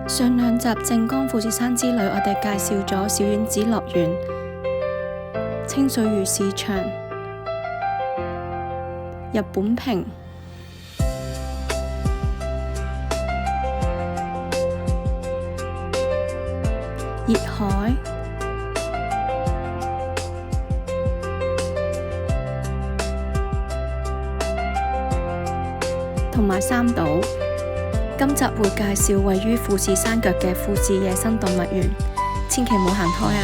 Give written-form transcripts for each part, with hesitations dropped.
上兩集靜岡富士山之旅，我哋介紹咗小丸子樂園、清水魚市場、日本平、熱海、同埋三島。今集會介紹位於富士山腳嘅富士野生動物園，千祈唔好行開啊！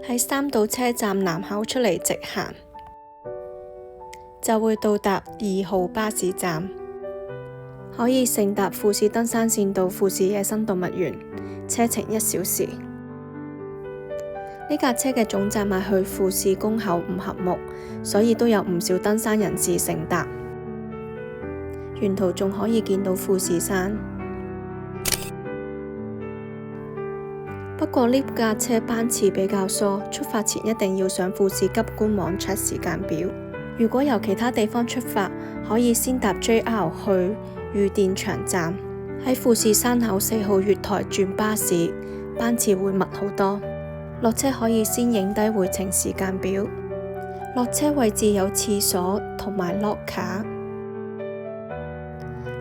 喺三島車站南口出嚟直行，就會到達2號巴士站，可以乘搭富士登山線到富士野生動物園，車程1小時。呢架車嘅總站係去富士宮口五合目，所以都有唔少登山人士乘搭。沿途仲可以見到富士山。不過呢架車班次比較疏，出發前一定要上富士急官網 check 時間表。如果由其他地方出發，可以先搭 JR 去御殿場站，喺富士山口4號月台轉巴士，班次會密好多。落車可以先影低回程時間表，落車位置有廁所同埋 lock 卡。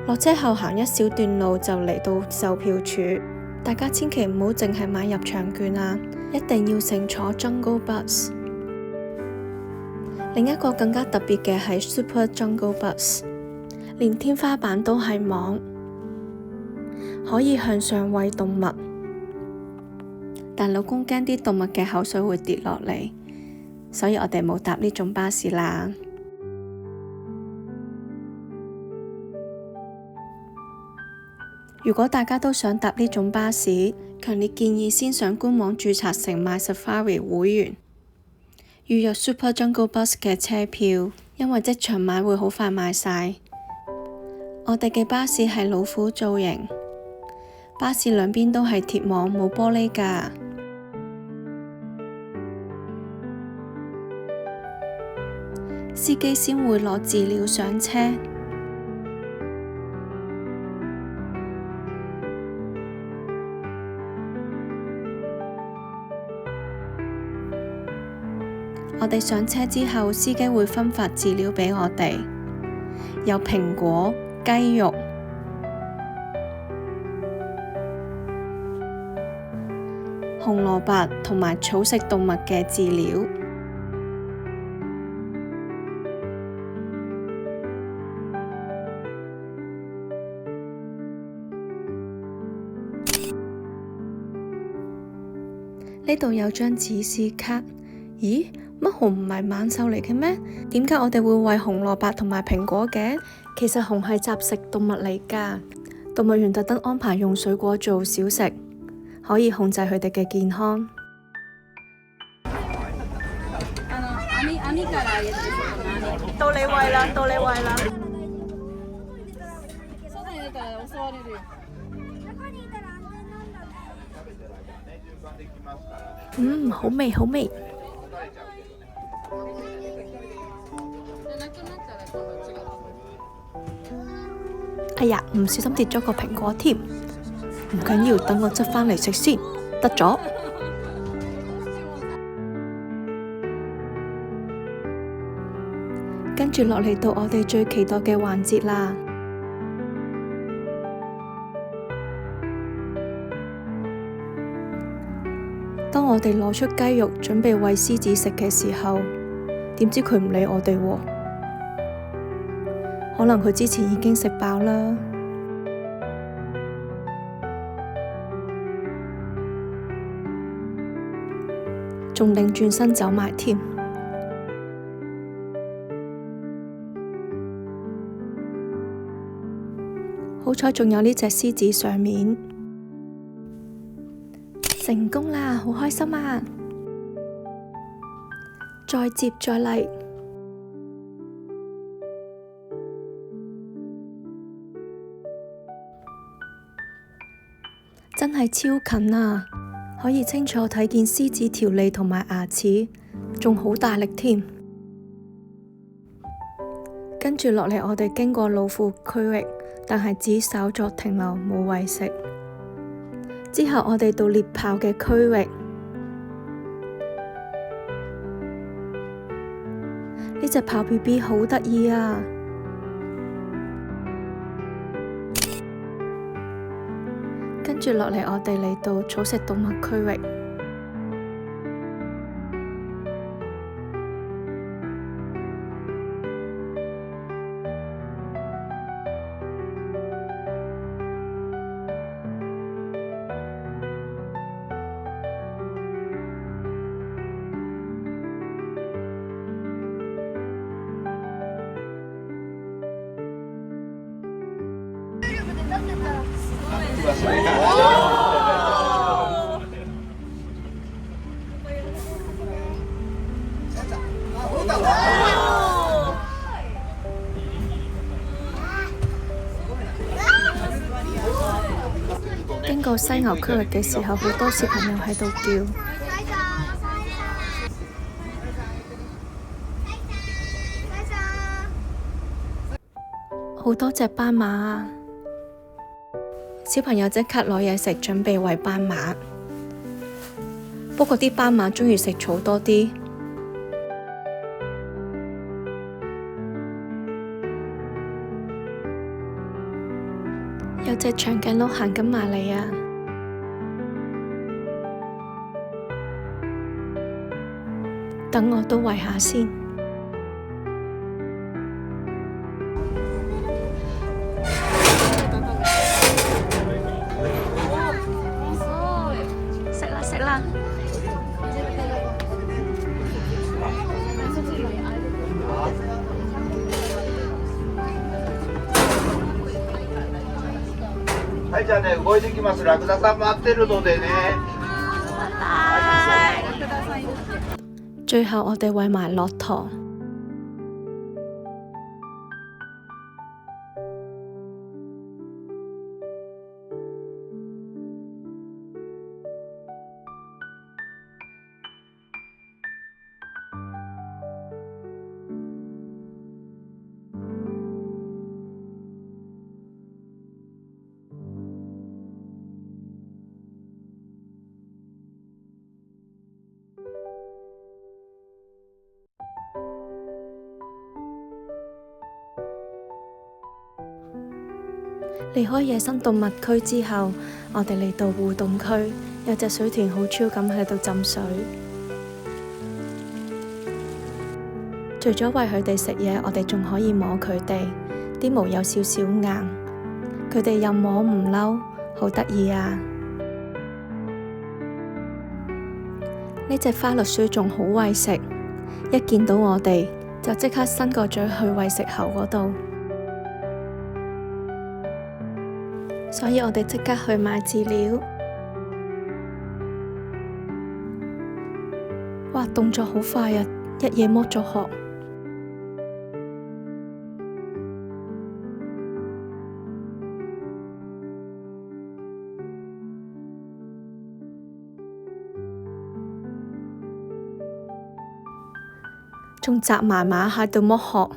落車後行一小段路就嚟到售票處，大家千祈唔好淨係買入場券啊，一定要乘坐 Jungle Bus。另一個更加特別嘅係 Super Jungle Bus， 連天花板都係網，可以向上餵動物。但老公驚啲動物嘅口水會跌落嚟，所以我哋冇搭呢種巴士啦。如果大家都想搭呢種巴士，強烈建議先上官網註冊成 MySafari 會員，預約 Super Jungle Bus 嘅車票，因為即場買會好快賣晒。我哋嘅巴士係老虎造型，巴士兩邊都係鐵網，冇玻璃㗎。司機先會攞飼料上車，我哋上車之後，司機會分發飼料俾我哋，有蘋果、雞肉、紅蘿蔔同埋草食動物嘅飼料。呢度有張指示卡，咦？乜熊唔係猛獸嚟嘅咩？點解我哋會餵紅蘿蔔同埋蘋果嘅？其實熊係雜食動物嚟㗎，動物園特登安排用水果做小食，可以控制佢哋嘅健康。到你餵啦，到你餵啦。好味好味。哎呀，唔小心跌咗個蘋果添，唔緊要，等我執返嚟食先，得咗。跟住落嚟到我哋最期待嘅環節啦。當我哋攞出雞肉準備餵獅子食嘅時候，點知佢唔理我哋喎？可能佢之前已經食飽啦。仲擰轉身走埋添。好彩仲有呢隻獅子上面。成功啦，好開心啊！再接再厲，真係超近啊！可以清楚睇見獅子條脷同埋牙齒，仲好大力添。跟跟住落嚟，我哋經過老虎區域，但係只稍作停留，冇餵食。之後我哋到獵豹嘅區域，呢隻豹 BB 好得意啊！跟住落嚟，我哋嚟到草食動物區域。經過犀牛區域嘅時候，好多小朋友喺度叫，好多隻斑馬啊！小朋友即刻攞嘢食，準備餵斑馬。不過啲斑馬鍾意食草多啲。有隻長頸鹿行緊埋嚟啊！等我都餵下先。食啦食啦！はい、じゃあね、動いてきます。ラクダさん待ってるのでね。最後我哋餵埋駱駝。離開野生動物區之後，我哋嚟到互動區，有隻水豚好超咁喺度浸水。除咗餵佢哋食嘢，我哋仲可以摸佢哋，啲毛有少少硬，佢哋又摸唔嬲，好得意啊！呢隻花栗鼠仲好餵食，一見到我哋就即刻伸個嘴去餵食猴嗰度。所以我哋即刻去買飼料。哇，動作好快啊！一嘢剝咗殼，仲扎埋馬喺度剝殼，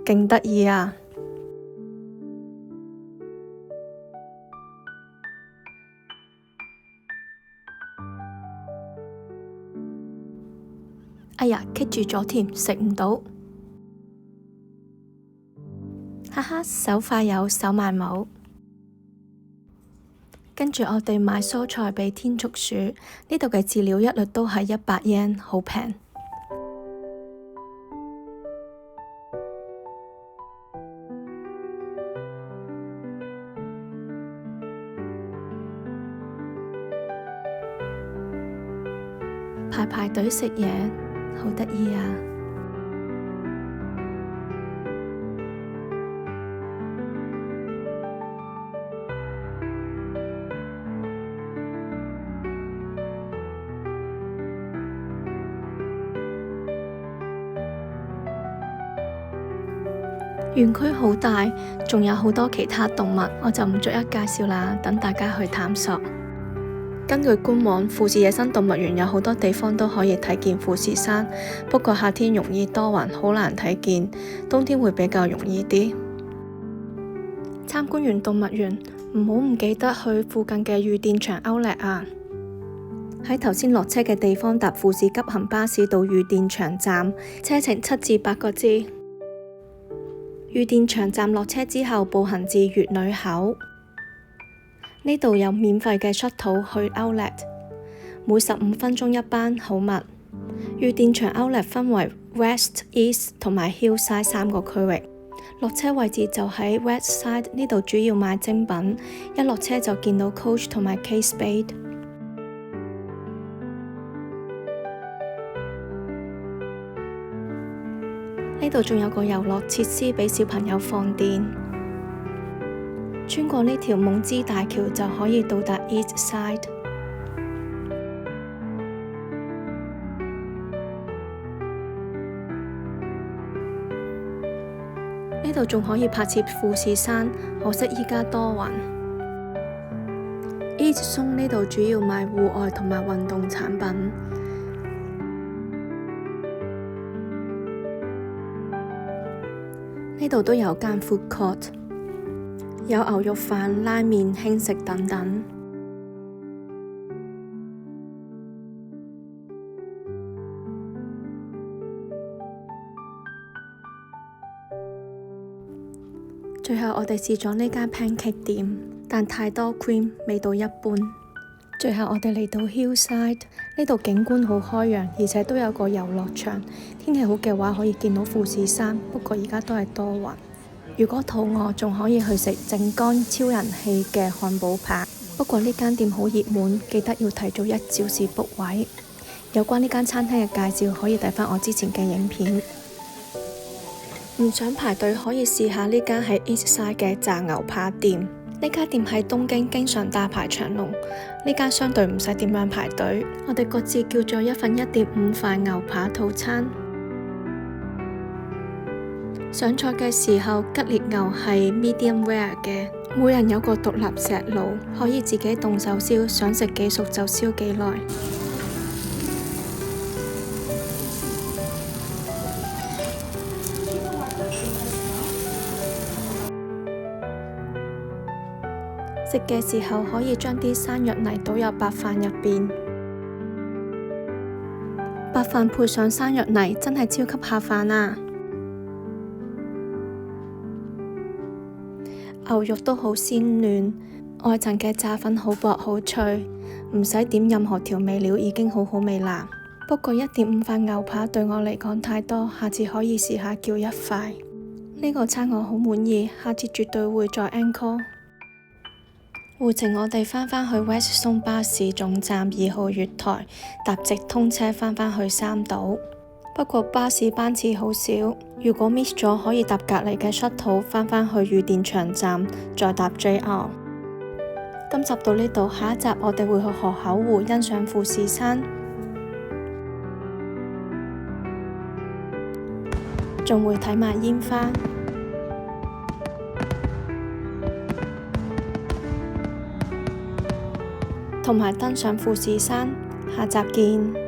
勁得意啊！哎呀，棘住咗添，食唔到。哈哈，手快有，手慢冇。跟住我哋買蔬菜俾天竺鼠，呢度嘅飼料一律都係100 yen，好平。排隊食嘢。好得意啊！園區好大，仲有好多其他動物，我就唔逐一介紹啦，等大家去探索。根據官網，富士野生動物園有好多地方都可以睇見富士山，不過夏天容易多雲，好難睇見，冬天會比較容易啲。參觀完動物園，唔好唔記得去附近嘅御殿場 Outlet 啊！喺頭先落車嘅地方搭富士急行巴士到御殿場站，車程7至8個字。御殿場站落車之後，步行至乙女口。呢度有免費嘅 shuttle 去 Outlet， 每15分鐘一班，好密。御殿場 Outlet 分為 West、East 同埋 Hillside 3個區域。落車位置就喺 West Side， 呢度主要賣精品，一落車就見到 Coach 同埋 Kate Spade。呢度仲有個遊樂設施俾小朋友放電。穿過呢條夢之大橋就可以到達 East Side。呢度仲可以拍攝富士山，可惜依家多雲。East Zone 呢度主要賣戶外同埋運動產品。呢度都有間 food court， 有牛肉飯、拉麵、輕食等等。最後我哋試咗呢間 pancake 店，但太多 cream， 味道一般。最後我哋嚟到 Hillside， 呢度景觀好開揚，而且都有個遊樂場。天氣好嘅話可以見到富士山，不過而家都係多雲。如果肚餓，仲可以去食靜岡超人氣嘅漢堡扒。不過呢間店好熱門，記得要提早1小時 book 位。有關呢間餐廳嘅介紹可以睇返我之前嘅影片。唔想排隊可以試下呢間喺 East Side 嘅炸牛扒店。呢間店喺東京經常大排長龍，呢間相對唔使點樣排隊。我哋各自叫咗一份1.5塊牛扒套餐。上菜嘅時候，吉列牛係 medium rare 嘅，每人有個獨立石爐，可以自己動手燒，想食幾熟就燒幾耐。食嘅時候可以將啲生藥泥倒入白飯入邊，白飯配上生藥泥真係超級下飯啊！牛肉都好鮮嫩，外層嘅炸粉好薄好脆，唔使點任何調味料已經好好味啦。不過1.5塊牛扒對我嚟講太多，下次可以試下叫1塊。呢個餐我好滿意，下次絕對會再 encore。回程我哋返去 West Zone 巴士總站2號月台，搭直通車返去三島。不過巴士班次好少，如果 miss 咗可以搭隔離嘅 shuttle 返去御殿場站，再搭 JR。今集到呢度，下一集我哋會去河口湖欣賞富士山，仲會睇埋煙花，同埋登上富士山。下集見。